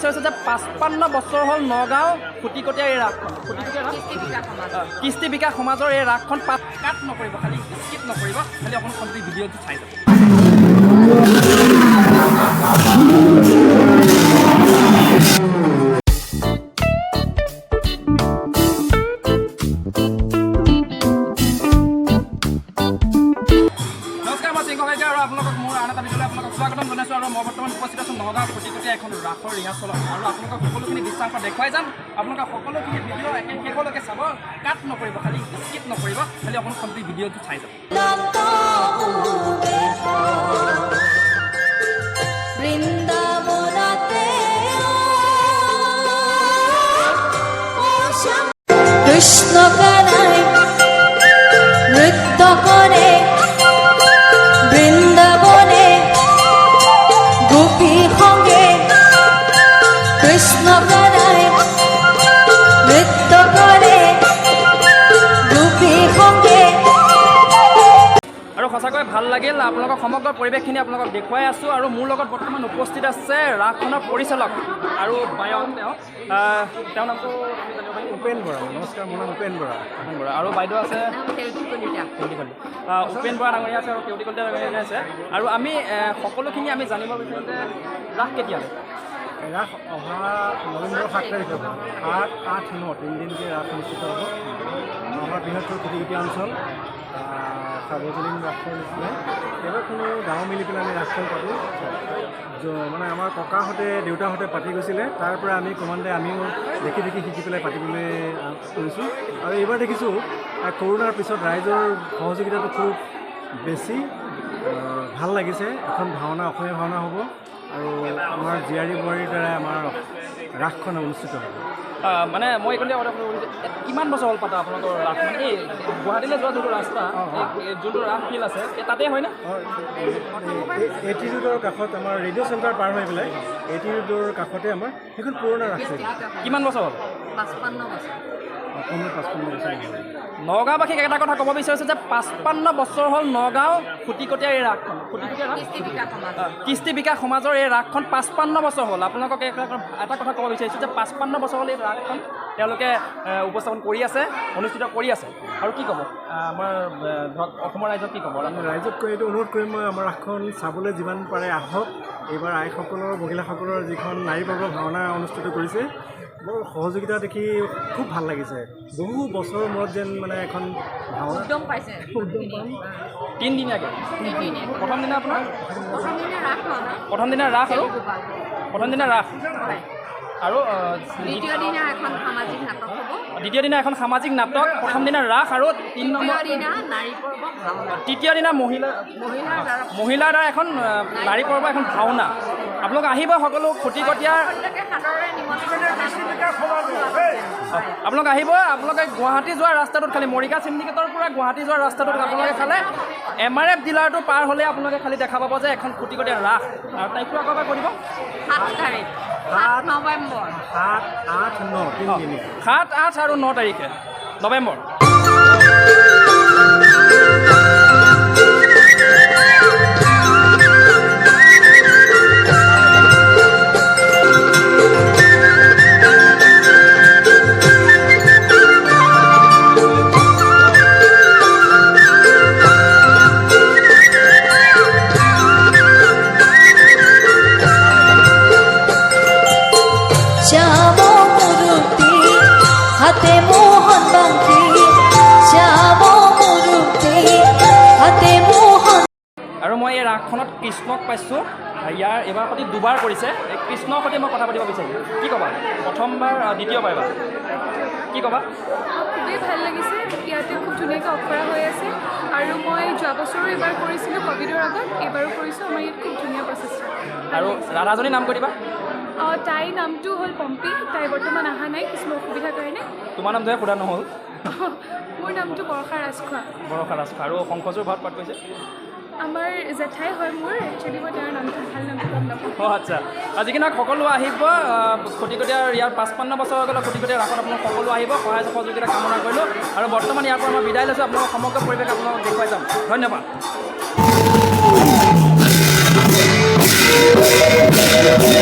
বিচাৰিছোঁ যে 55 বছৰ হ'ল নগাঁও খুটিকটীয়া এই ৰাসখন কৃষ্টি বিকাশ সমাজৰ এই ৰাসখন কাট নকৰিব, খালি স্কিপ নকৰিব, খালি অকণ কমপ্লিট ভিডিঅ'টো চাই যাব। স্বাগতম জনাইছোঁ আৰু মই বৰ্তমান উপস্থিত আছোঁ নগাঁও খুটিকটীয়া এখন ৰাসৰ ৰিহাৰ্চলত আৰু আপোনালোকক সকলোখিনি দৃশ্যাংশ দেখুৱাই যাম। আপোনালোকে সকলোখিনি ভিডিঅ' একে শেষলৈকে চাব, কাট নকৰিব, খালি স্কিপ নকৰিব, খালি অকণ কমপ্লিট ভিডিঅ'টো চাই যাব। কৃষ্ণ গানাই নৃত্য কৰে বৃন্দাবনে গোপী সঙ্গে কৃষ্ণ গানাই নৃত্য কৰে গোপী সঙ্গে। আৰু সঁচাকৈ ভাল লাগিল, আপোনালোকক সমগ্ৰ পৰিৱেশখিনি আপোনালোকক দেখুৱাই আছোঁ। আৰু মোৰ লগত বৰ্তমান উপস্থিত আছে ৰাসখনৰ পৰিচালক আৰু বায়ক, তেওঁৰ নামটো উপেন বৰা। নমস্কাৰ, মোৰ নাম উপেন বৰা। আৰু বাইদেউ আছে উপেন বৰা ডাঙৰীয়া আছে আৰু কেউটি কলিতা ডাঙৰীয়া আছে। আৰু আমি সকলোখিনি আমি জানিব বিচাৰোঁ যে ৰাস কেতিয়ালৈ? ৰাস অহা নৱেম্বৰৰ 7 তাৰিখে হ'ব। 7, 8, 9 তিনিদিনকৈ ৰাস অনুষ্ঠিত হ'ব। আমাৰ বৃহত্তৰ খুটিকটীয়া অঞ্চল সাৰ্বজনীন ৰাসৰ নিচিনাই কেইবাখনো গাঁও মিলি পেলাই আমি ৰাসখন পাতোঁ। মানে আমাৰ ককাহঁতে দেউতাহঁতে পাতি গৈছিলে, তাৰ পৰা আমি ক্ৰমান্বয়ে আমিও দেখি শিকি পেলাই পাতিবলৈ কৰিছোঁ। আৰু এইবাৰ দেখিছোঁ কৰোণাৰ পিছত ৰাইজৰ সহযোগিতাটো খুব বেছি ভাল লাগিছে। এখন ভাওনা, অসমীয়া ভাওনা হ'ব আৰু আমাৰ জীয়াৰী বোৱাৰীৰ দ্বাৰাই আমাৰ ৰাসখন অনুষ্ঠিত হ'ব। মানে মই এইকণতে কিমান বছৰ হ'ল পাতা আপোনালোকৰ ৰাস? মানে এই গুৱাহাটীলৈ যোৱা যোনটো ৰাস্তা, যোনটো ৰাস ফিল্ড আছে তাতে হয়নে? এটি ৰোডৰ কাষত আমাৰ ৰেডিঅ' চেণ্টাৰ পাৰ হৈ পেলাই এটি ৰোডৰ কাষতে আমাৰ সেইখন পুৰণা ৰাস। কিমান বছৰ হ'ল? 55 বছৰ। 55 বছৰ। নগাঁওবাসীক এটা কথা ক'ব বিচাৰিছোঁ যে 55 বছৰ হ'ল নগাঁও খুটিকটীয়া এই ৰাসখন, কৃষ্টি বিকাশ সমাজৰ এই ৰাসখন 55 বছৰ হ'ল। আপোনালোকক এটা কথা ক'ব বিচাৰিছোঁ যে 55 বছৰ হ'ল এই ৰাসখন তেওঁলোকে উপস্থাপন কৰি আছে, অনুষ্ঠিত কৰি আছে। আৰু কি ক'ব আমাৰ ধৰক অসমৰ ৰাইজক কি ক'ব? ৰাইজক এইটো অনুৰোধ কৰিম, মই আমাৰ ৰাসখন চাবলৈ যিমান পাৰে আহক। এইবাৰ আইসকলৰ, মহিলাসকলৰ যিখন নাৰী পৰ্ব ভাওনা অনুষ্ঠিত কৰিছে, বৰ সহযোগিতা দেখি খুব ভাল লাগিছে। বহু বছৰৰ মূৰত যেন মানে এখন ভাওনা পাইছে। তিনিদিনীয়াকৈ প্ৰথম দিনা আপোনাৰ প্ৰথম দিনা ৰাস আৰু দ্বিতীয় দিনা এখন সামাজিক নাটক হ'ব। দ্বিতীয় দিনা এখন সামাজিক নাটক, প্ৰথম দিনা ৰাস আৰু 3 নম্বৰ দিনা নাৰী পৰ্ব ভাওনা। তৃতীয় দিনা মহিলাৰ দ্বাৰা এখন নাৰী পৰ্ব, এখন ভাওনা। আপোনালোক আহিব সকলো খুটিকটীয়াৰ, আপোনালোকে আহিব। আপোনালোকে গুৱাহাটী যোৱা ৰাস্তাটোত খালি মৰিগাঁও চিণ্ডিকেটৰ পৰা গুৱাহাটী যোৱা ৰাস্তাটোত আপোনালোকে খালে MRF ডিলাৰটো পাৰ হ'লে আপোনালোকে খালি দেখা পাব যে এখন খুটিকটীয়া ৰাস। আৰু তাৰিখটো আকৌ এবাৰ কৈ দিব। 7 তাৰিখ 7 নৱেম্বৰ 7, 8, 9 তিনিদিন 7, 8 আৰু 9 তাৰিখে নৱেম্বৰ। হাতে মোহন বাংতি শ্যাম মুৰুতি হাতে মোহন। আৰু মই এই ৰাসখনত কৃষ্ণক পাইছোঁ। এইবাৰ সৈতে দুবাৰ কৰিছে। এই কৃষ্ণৰ সৈতে মই কথা পাতিব বিচাৰিছোঁ। কি ক'বা? প্ৰথমবাৰ, দ্বিতীয়বাৰ এবাৰ কি ক'বা? খুবেই ভাল লাগিছে। ইয়াতে খুব ধুনীয়াকৈ অখৰা হৈ আছে আৰু মই যোৱা বছৰো এবাৰ কৰিছিলোঁ ক'ভিডৰ আগত, এইবাৰো কৰিছোঁ। আমাৰ ইয়াত খুব ধুনীয়া প্ৰচেষ্টা। আৰু ৰাধাজনীৰ নাম কৈ দিবা। তাইৰ নামটো হ'ল পম্পী। তাই বৰ্তমান অহা নাই কিছুমান অসুবিধাৰ কাৰণে। তোমাৰ নামটোহে সোধা নহ'ল। মোৰ নামটো বৰষা ৰাজখোৱা। আৰু শংকৰজোৰ ঘৰত পাত কৈছে? আমাৰ জেঠাই হয় মোৰ। একচুৱেলি মই তেওঁৰ নামটো ভাল নামটো গম নাপাওঁ। আচ্ছা, আজি কিনা সকলো আহিব। খুটিকটীয়াৰ ইয়াৰ 55 বছৰ হৈ গ'ল খুটিকটীয়া ৰাসত আপোনালোক সকলো আহিব। সহায় সহযোগিতা কামনা কৰিলোঁ। আৰু বৰ্তমান ইয়াৰ পৰা মই বিদায় লৈছোঁ। আপোনালোকৰ সমগ্ৰ পৰিৱেশ আপোনালোকক দেখুৱাই যাম। ধন্যবাদ। Thank